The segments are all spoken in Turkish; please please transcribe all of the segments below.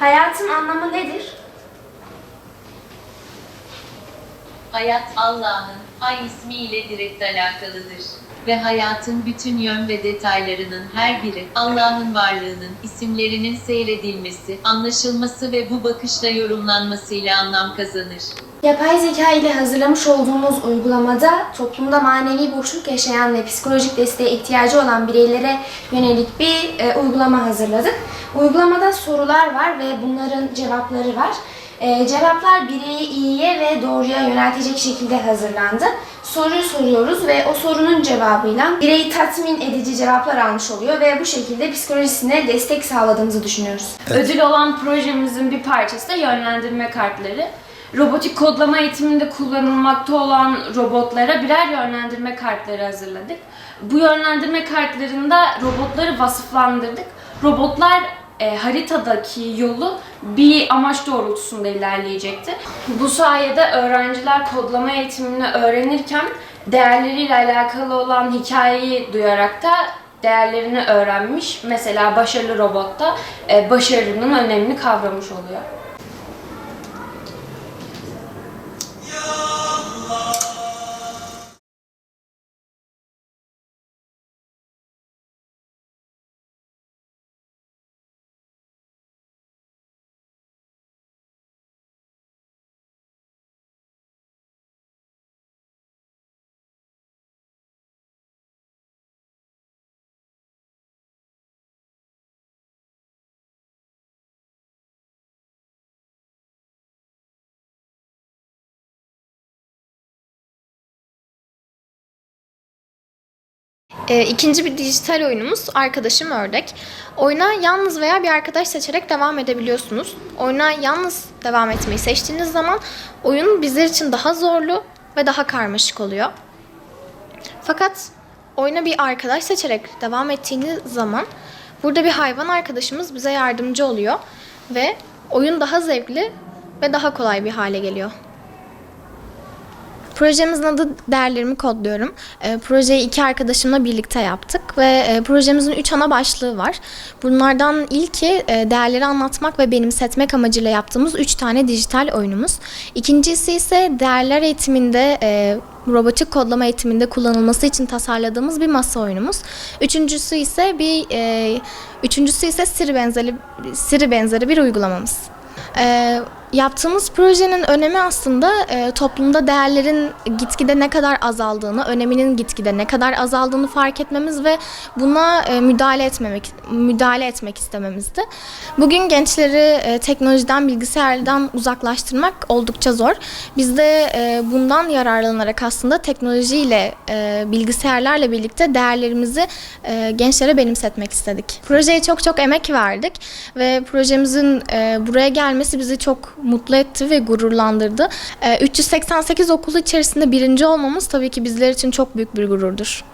Hayatın anlamı nedir? Hayat Allah'ın Ay ismiyle direkt alakalıdır. Ve hayatın bütün yön ve detaylarının her biri Allah'ın varlığının isimlerinin seyredilmesi, anlaşılması ve bu bakışla yorumlanmasıyla anlam kazanır. Yapay zeka ile hazırlamış olduğumuz uygulamada toplumda manevi boşluk yaşayan ve psikolojik desteğe ihtiyacı olan bireylere yönelik bir uygulama hazırladık. Uygulamada sorular var ve bunların cevapları var. Cevaplar bireyi iyiye ve doğruya yöneltecek şekilde hazırlandı. Soruyu soruyoruz ve o sorunun cevabıyla bireyi tatmin edici cevaplar almış oluyor ve bu şekilde psikolojisine destek sağladığımızı düşünüyoruz. Evet. Ödül olan projemizin bir parçası da yönlendirme kartları. Robotik kodlama eğitiminde kullanılmakta olan robotlara birer yönlendirme kartları hazırladık. Bu yönlendirme kartlarında robotları vasıflandırdık. Robotlar haritadaki yolu bir amaç doğrultusunda ilerleyecekti. Bu sayede öğrenciler kodlama eğitimini öğrenirken değerleriyle alakalı olan hikayeyi duyarak da değerlerini öğrenmiş. Mesela başarılı robotta başarının önemini kavramış oluyor. İkinci bir dijital oyunumuz Arkadaşım Ördek. Oyuna yalnız veya bir arkadaş seçerek devam edebiliyorsunuz. Oyuna yalnız devam etmeyi seçtiğiniz zaman oyun bizler için daha zorlu ve daha karmaşık oluyor. Fakat oyuna bir arkadaş seçerek devam ettiğiniz zaman burada bir hayvan arkadaşımız bize yardımcı oluyor ve oyun daha zevkli ve daha kolay bir hale geliyor. Projemizin adı Değerlerimi Kodluyorum. Projeyi iki arkadaşımla birlikte yaptık ve projemizin 3 ana başlığı var. Bunlardan ilki değerleri anlatmak ve benimsetmek amacıyla yaptığımız 3 tane dijital oyunumuz. İkincisi ise değerler eğitiminde, robotik kodlama eğitiminde kullanılması için tasarladığımız bir masa oyunumuz. Üçüncüsü ise Siri benzeri bir uygulamamız. Yaptığımız projenin önemi aslında toplumda değerlerin gitgide ne kadar azaldığını, öneminin gitgide ne kadar azaldığını fark etmemiz ve buna müdahale etmek istememizdi. Bugün gençleri teknolojiden, bilgisayardan uzaklaştırmak oldukça zor. Biz de bundan yararlanarak aslında teknolojiyle, bilgisayarlarla birlikte değerlerimizi gençlere benimsetmek istedik. Projeye çok emek verdik ve projemizin buraya gelmesi bizi çok mutlu etti ve gururlandırdı. 388 okul içerisinde birinci olmamız tabii ki bizler için çok büyük bir gururdur.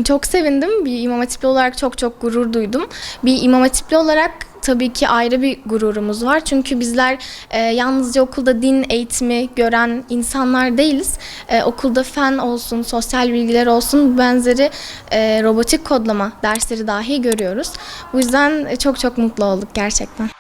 Çok sevindim. Bir İmam Hatipli olarak çok gurur duydum. Bir İmam Hatipli olarak tabii ki ayrı bir gururumuz var. Çünkü bizler yalnızca okulda din eğitimi gören insanlar değiliz. Okulda fen olsun, sosyal bilgiler olsun, benzeri robotik kodlama dersleri dahi görüyoruz. Bu yüzden çok mutlu olduk gerçekten.